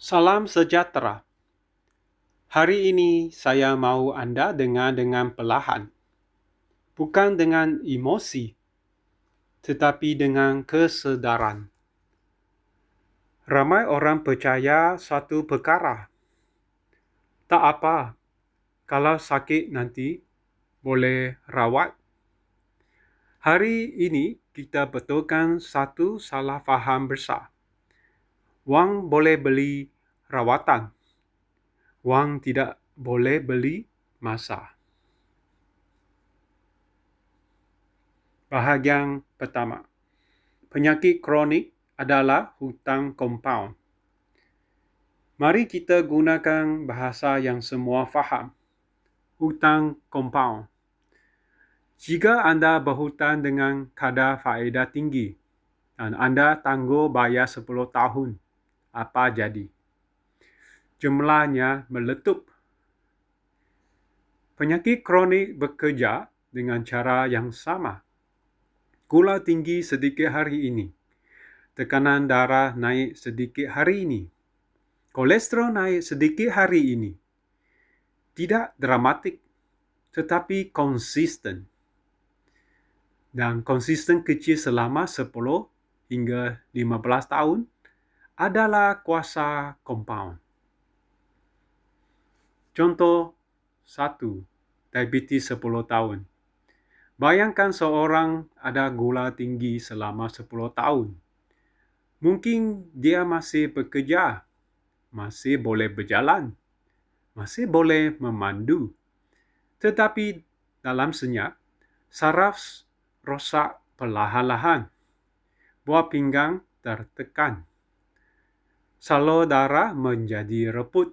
Salam sejahtera. Hari ini saya mau Anda dengar dengan perlahan. Bukan dengan emosi, tetapi dengan kesedaran. Ramai orang percaya satu perkara. Tak apa, kalau sakit nanti boleh rawat. Hari ini kita betulkan satu salah faham besar. Wang boleh beli rawatan. Wang tidak boleh beli masa. Bahagian pertama. Penyakit kronik adalah hutang kompaun. Mari kita gunakan bahasa yang semua faham. Hutang kompaun. Jika anda berhutang dengan kadar faedah tinggi dan anda tangguh bayar 10 tahun, apa jadi? Jumlahnya meletup. Penyakit kronik bekerja dengan cara yang sama. Gula tinggi sedikit hari ini. Tekanan darah naik sedikit hari ini. Kolesterol naik sedikit hari ini. Tidak dramatik, tetapi konsisten. Dan konsisten kecil selama 10 hingga 15 tahun adalah kuasa kompaun. Contoh 1. Diabetes 10 tahun. Bayangkan seorang ada gula tinggi selama 10 tahun. Mungkin dia masih bekerja, masih boleh berjalan, masih boleh memandu. Tetapi dalam senyap, saraf rosak perlahan-lahan. Buah pinggang tertekan. Salur darah menjadi rapuh.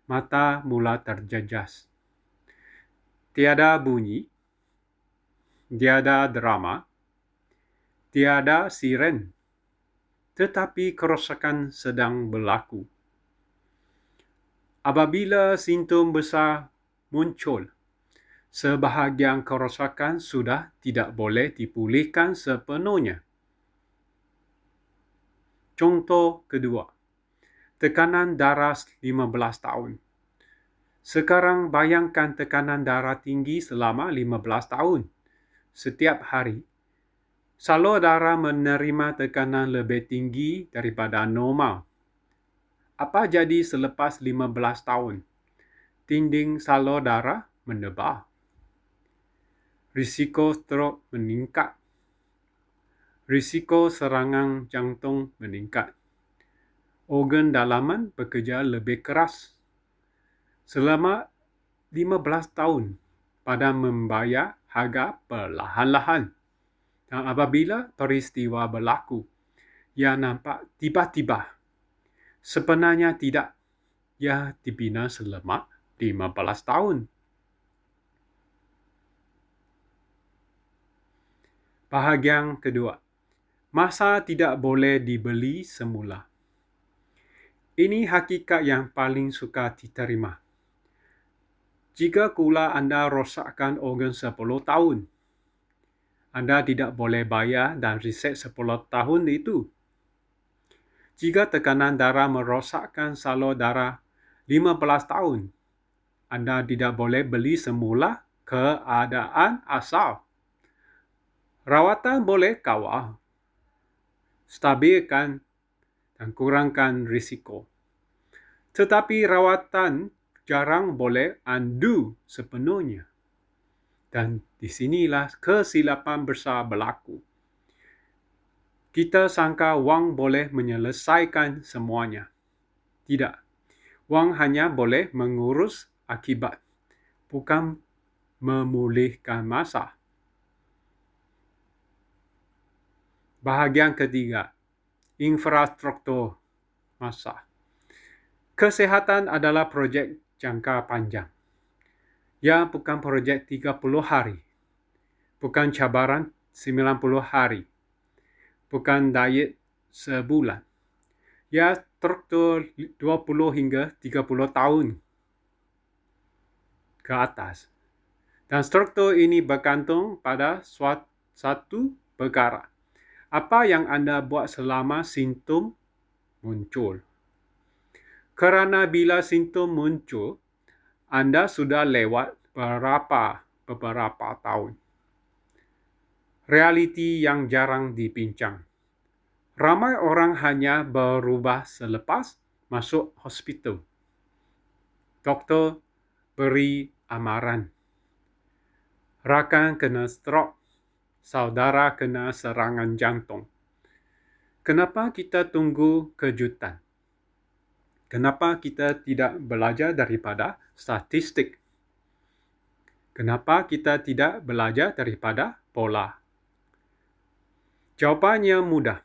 Mata mula terjejas. Tiada bunyi, tiada drama, tiada siren. Tetapi kerosakan sedang berlaku. Apabila simptom besar muncul, sebahagian kerosakan sudah tidak boleh dipulihkan sepenuhnya. Contoh kedua, tekanan darah 15 tahun. Sekarang bayangkan tekanan darah tinggi selama 15 tahun. Setiap hari, salur darah menerima tekanan lebih tinggi daripada normal. Apa jadi selepas 15 tahun? Dinding salur darah menebal. Risiko strok meningkat. Risiko serangan jantung meningkat. Organ dalaman bekerja lebih keras. Selama 15 tahun, badan membayar harga perlahan-lahan. Dan apabila peristiwa berlaku, ia nampak tiba-tiba. Sebenarnya tidak. Ia dibina selama 15 tahun. Bahagian kedua. Masa tidak boleh dibeli semula. Ini hakikat yang paling sukar diterima. Jika gula anda rosakkan organ 10 tahun, anda tidak boleh bayar dan reset 10 tahun itu. Jika tekanan darah merosakkan salur darah 15 tahun, anda tidak boleh beli semula keadaan asal. Rawatan boleh kawal, stabilkan dan kurangkan risiko. Tetapi rawatan jarang boleh undo sepenuhnya. Dan disinilah kesilapan besar berlaku. Kita sangka wang boleh menyelesaikan semuanya. Tidak. Wang hanya boleh mengurus akibat, bukan memulihkan masa. Bahagian ketiga, infrastruktur masa. Kesihatan adalah projek jangka panjang. Ya, bukan projek 30 hari. Bukan cabaran 90 hari. Bukan diet sebulan. Ya, struktur 20 hingga 30 tahun ke atas. Dan struktur ini bergantung pada satu perkara. Apa yang anda buat selama simptom muncul. Kerana bila simptom muncul, anda sudah lewat beberapa tahun. Realiti yang jarang dibincang. Ramai orang hanya berubah selepas masuk hospital. Doktor beri amaran. Rakan kena stroke, saudara kena serangan jantung. Kenapa kita tunggu kejutan? Kenapa kita tidak belajar daripada statistik? Kenapa kita tidak belajar daripada pola? Jawapannya mudah.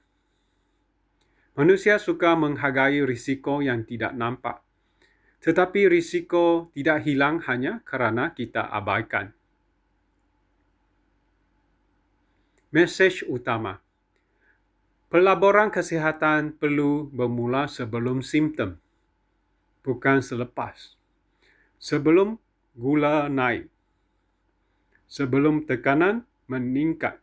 Manusia suka menghargai risiko yang tidak nampak. Tetapi risiko tidak hilang hanya kerana kita abaikan. Mesej utama. Pelaburan kesihatan perlu bermula sebelum simptom, bukan selepas. Sebelum gula naik. Sebelum tekanan meningkat.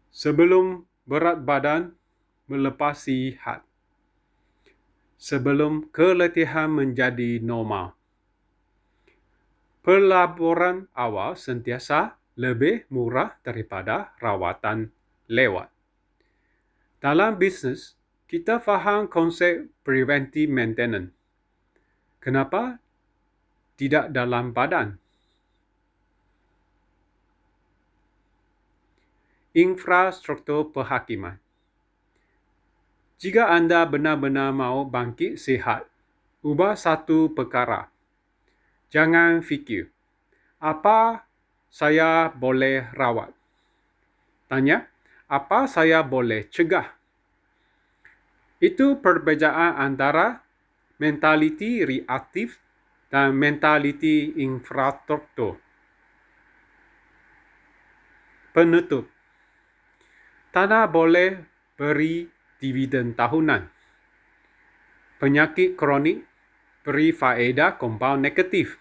Sebelum berat badan melepasi had. Sebelum keletihan menjadi normal. Pelaburan awal sentiasa lebih murah daripada rawatan lewat. Dalam bisnes, kita faham konsep preventive maintenance. Kenapa tidak dalam badan? Infrastruktur perhakiman. Jika anda benar-benar mahu bangkit sihat, ubah satu perkara. Jangan fikir, apa saya boleh rawat? Tanya, apa saya boleh cegah? Itu perbezaan antara mentaliti reaktif dan mentaliti infrastruktur. Penutup. Tanah boleh beri dividen tahunan. Penyakit kronik beri faedah kompaun negatif.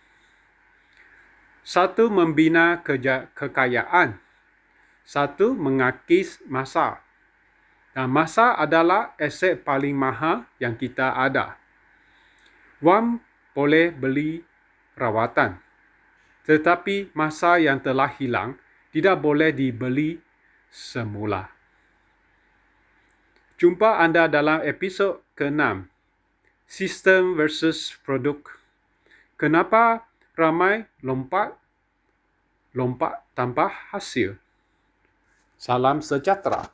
Satu membina kekayaan. Satu mengakis masa. Dan masa adalah aset paling mahal yang kita ada. Wang boleh beli rawatan. Tetapi masa yang telah hilang tidak boleh dibeli semula. Jumpa anda dalam episod ke-6. Sistem versus produk. Kenapa ramai lompat tanpa hasil? Salam sejahtera.